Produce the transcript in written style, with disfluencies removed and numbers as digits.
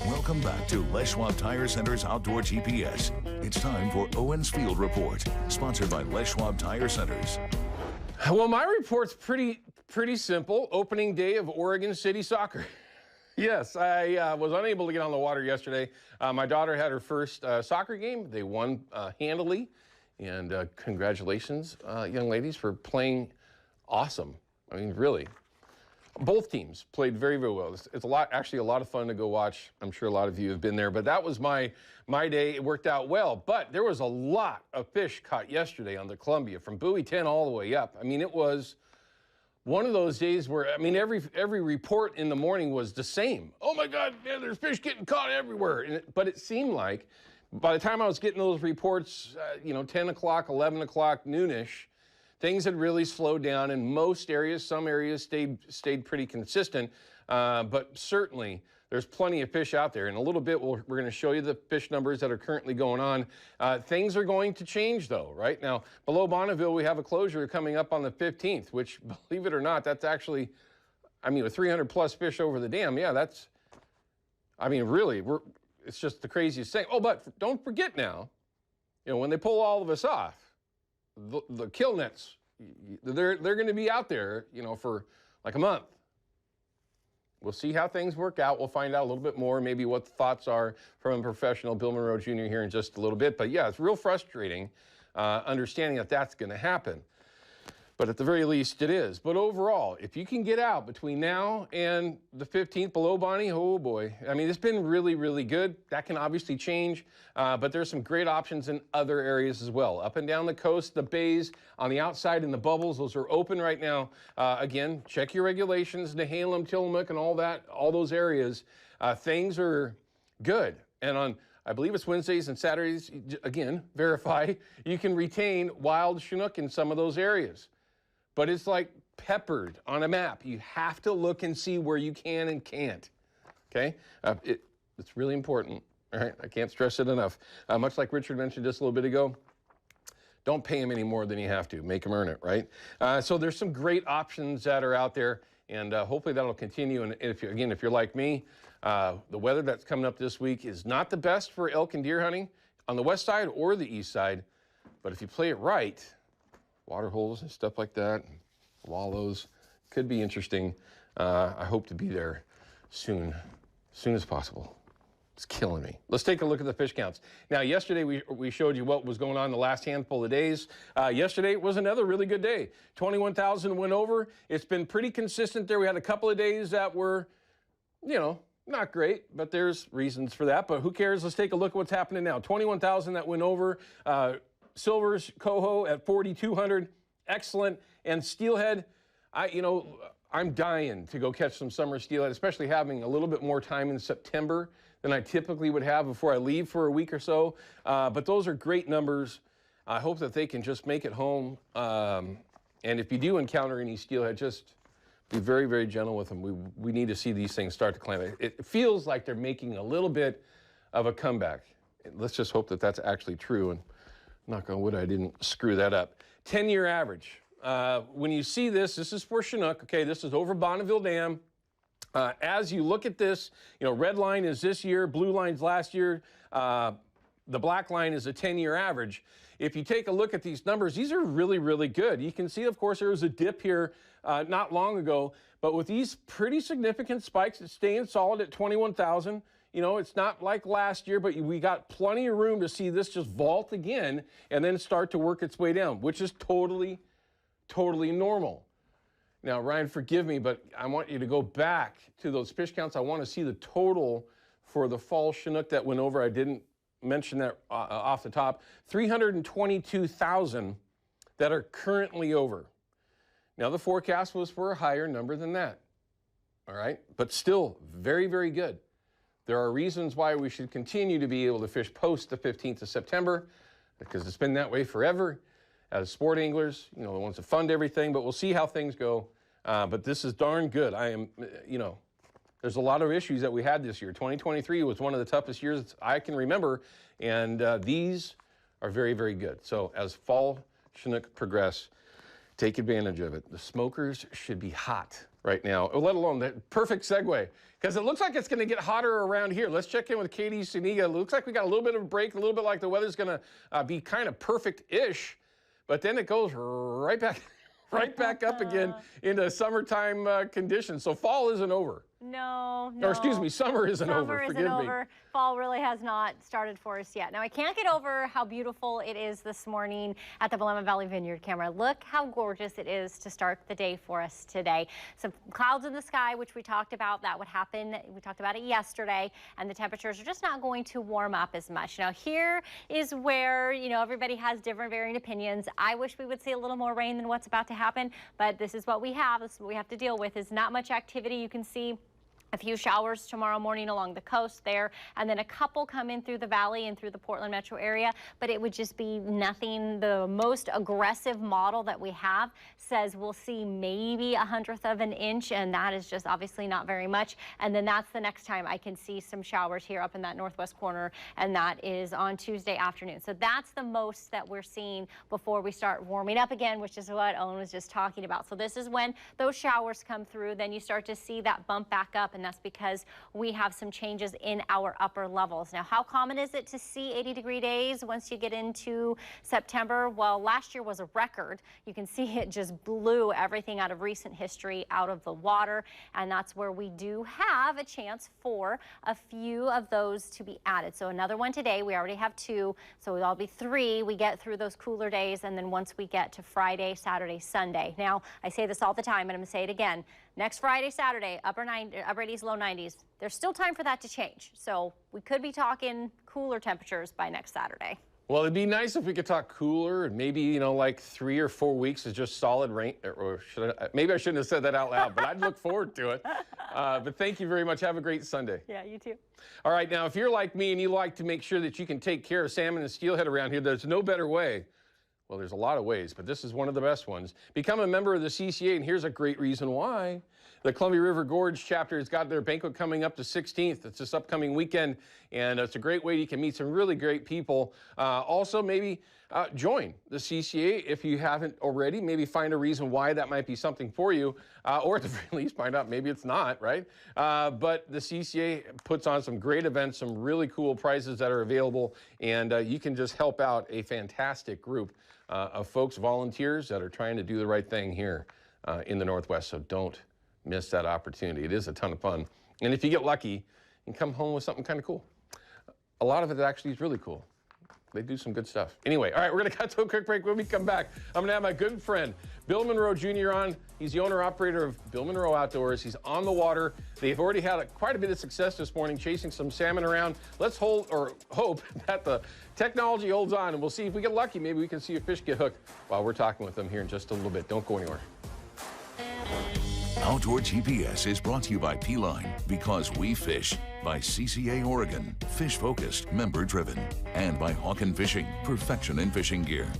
Welcome back to Les Schwab Tire Center's Outdoor GPS. It's time for Owin's Field Report, sponsored by Les Schwab Tire Centers. Well, my report's pretty simple. Opening day of Oregon City soccer. Yes, I was unable to get on the water yesterday. My daughter had her first soccer game. They won handily, and congratulations, young ladies, for playing awesome. I mean, really. Both teams played very, very well. It's actually a lot of fun to go watch. I'm sure a lot of you have been there, but that was my day. It worked out well, but there was a lot of fish caught yesterday on the Columbia from buoy 10 all the way up. I mean, it was one of those days where, I mean, every report in the morning was the same. Oh my God, man, there's fish getting caught everywhere. But it seemed like by the time I was getting those reports, 10 o'clock, 11 o'clock, noonish, things had really slowed down in most areas. Some areas stayed pretty consistent, but certainly there's plenty of fish out there. In a little bit, we're going to show you the fish numbers that are currently going on. Things are going to change, though, right? Now, below Bonneville, we have a closure coming up on the 15th, which, believe it or not, that's actually, with 300-plus fish over the dam, yeah, really, it's just the craziest thing. Oh, but don't forget now, when they pull all of us off, the kill nets, they're going to be out there, for like a month. We'll see how things work out. We'll find out a little bit more, maybe what the thoughts are from a professional, Bill Monroe Jr. here in just a little bit. But yeah, it's real frustrating understanding that that's going to happen. But at the very least, it is. But overall, if you can get out between now and the 15th below Bonnie, oh boy. I mean, it's been really, really good. That can obviously change, but there's some great options in other areas as well. Up and down the coast, the bays, on the outside in the bubbles, those are open right now. Again, check your regulations, Nehalem, Tillamook, and all those areas. Things are good. And on, I believe it's Wednesdays and Saturdays, again, verify, you can retain wild Chinook in some of those areas. But it's like peppered on a map. You have to look and see where you can and can't, okay? It's really important, all right? I can't stress it enough. Much like Richard mentioned just a little bit ago, don't pay him any more than you have to. Make him earn it, right? So there's some great options that are out there, and hopefully that'll continue. And if you're like me, the weather that's coming up this week is not the best for elk and deer hunting on the west side or the east side, but if you play it right, water holes and stuff like that, wallows, could be interesting. I hope to be there soon as possible. It's killing me. Let's take a look at the fish counts. Now, yesterday we showed you what was going on the last handful of days. Yesterday was another really good day. 21,000 went over. It's been pretty consistent there. We had a couple of days that were, not great, but there's reasons for that. But who cares? Let's take a look at what's happening now. 21,000 that went over. Silvers, coho at 4,200, excellent. And steelhead, I'm dying to go catch some summer steelhead, especially having a little bit more time in September than I typically would have before I leave for a week or so. But those are great numbers. I hope that they can just make it home. And if you do encounter any steelhead, just be very, very gentle with them. We need to see these things start to climb. It feels like they're making a little bit of a comeback. Let's just hope that that's actually true. And knock on wood, I didn't screw that up. 10-year average. When you see this is for Chinook. Okay, this is over Bonneville Dam. As you look at this, red line is this year, blue line's last year. The black line is a 10-year average. If you take a look at these numbers, these are really, really good. You can see, of course, there was a dip here not long ago, but with these pretty significant spikes, it's staying solid at 21,000. It's not like last year, but we got plenty of room to see this just vault again and then start to work its way down, which is totally, totally normal. Now, Ryan, forgive me, but I want you to go back to those fish counts. I want to see the total for the fall Chinook that went over. I didn't mention that off the top. 322,000 that are currently over. Now, the forecast was for a higher number than that, all right? But still very, very good. There are reasons why we should continue to be able to fish post the 15th of September, because it's been that way forever as sport anglers, the ones that fund everything, but we'll see how things go. But this is darn good. There's a lot of issues that we had this year. 2023 was one of the toughest years I can remember, and these are very, very good. So as fall Chinook progress, Take advantage of it. The smokers should be hot right now, let alone that perfect segue, because it looks like it's going to get hotter around here. Let's check in with Katie Suniga. It looks like we got a little bit of a break, a little bit like the weather's going to be kind of perfect-ish, but then it goes right back, right back up again into summertime conditions. So fall isn't over. No. Or excuse me, summer isn't over. Forgive me. Fall really has not started for us yet. Now, I can't get over how beautiful it is this morning at the Willamette Valley Vineyard camera. Look how gorgeous it is to start the day for us today. Some clouds in the sky, which we talked about. That would happen. We talked about it yesterday, and the temperatures are just not going to warm up as much. Now, here is where, everybody has different varying opinions. I wish we would see a little more rain than what's about to happen, but this is what we have. This is what we have to deal with, is not much activity. You can see a few showers tomorrow morning along the coast there, and then a couple come in through the valley and through the Portland metro area, but it would just be nothing. The most aggressive model that we have says we'll see maybe 1/100 of an inch, and that is just obviously not very much. And then that's the next time I can see some showers here up in that northwest corner, and that is on Tuesday afternoon. So that's the most that we're seeing before we start warming up again, which is what Owen was just talking about. So this is when those showers come through, then you start to see that bump back up, and that's because we have some changes in our upper levels. Now, how common is it to see 80-degree days once you get into September? Well, last year was a record. You can see it just blew everything out of recent history out of the water, and that's where we do have a chance for a few of those to be added. So another one today. We already have 2, so it'll be 3. We get through those cooler days, and then once we get to Friday, Saturday, Sunday. Now, I say this all the time, and I'm going to say it again. Next Friday, Saturday, upper 80s, low 90s. There's still time for that to change. So we could be talking cooler temperatures by next Saturday. Well, it'd be nice if we could talk cooler, and maybe, like 3 or 4 weeks is just solid rain. Or maybe I shouldn't have said that out loud, but I'd look forward to it. But thank you very much. Have a great Sunday. Yeah, you too. All right, now, if you're like me and you like to make sure that you can take care of salmon and steelhead around here, there's no better way. Well, there's a lot of ways, but this is one of the best ones. Become a member of the CCA, and here's a great reason why. The Columbia River Gorge chapter has got their banquet coming up the 16th. It's this upcoming weekend, and it's a great way you can meet some really great people. Also, maybe join the CCA if you haven't already. Maybe find a reason why that might be something for you, or at the very least find out maybe it's not, right? But the CCA puts on some great events, some really cool prizes that are available, and you can just help out a fantastic group of folks, volunteers that are trying to do the right thing here in the Northwest. So don't miss that opportunity. It is a ton of fun. And if you get lucky, you can come home with something kind of cool. A lot of it actually is really cool. They do some good stuff. Anyway, all right, we're going to cut to a quick break. When we come back, I'm going to have my good friend, Bill Monroe Jr. on. He's the owner-operator of Bill Monroe Outdoors. He's on the water. They've already had quite a bit of success this morning chasing some salmon around. Let's hope that the technology holds on, and we'll see if we get lucky. Maybe we can see a fish get hooked while we're talking with them here in just a little bit. Don't go anywhere. Outdoor GPS is brought to you by P-Line, because we fish, by CCA Oregon, fish-focused, member-driven, and by Hawken Fishing, perfection in fishing gear.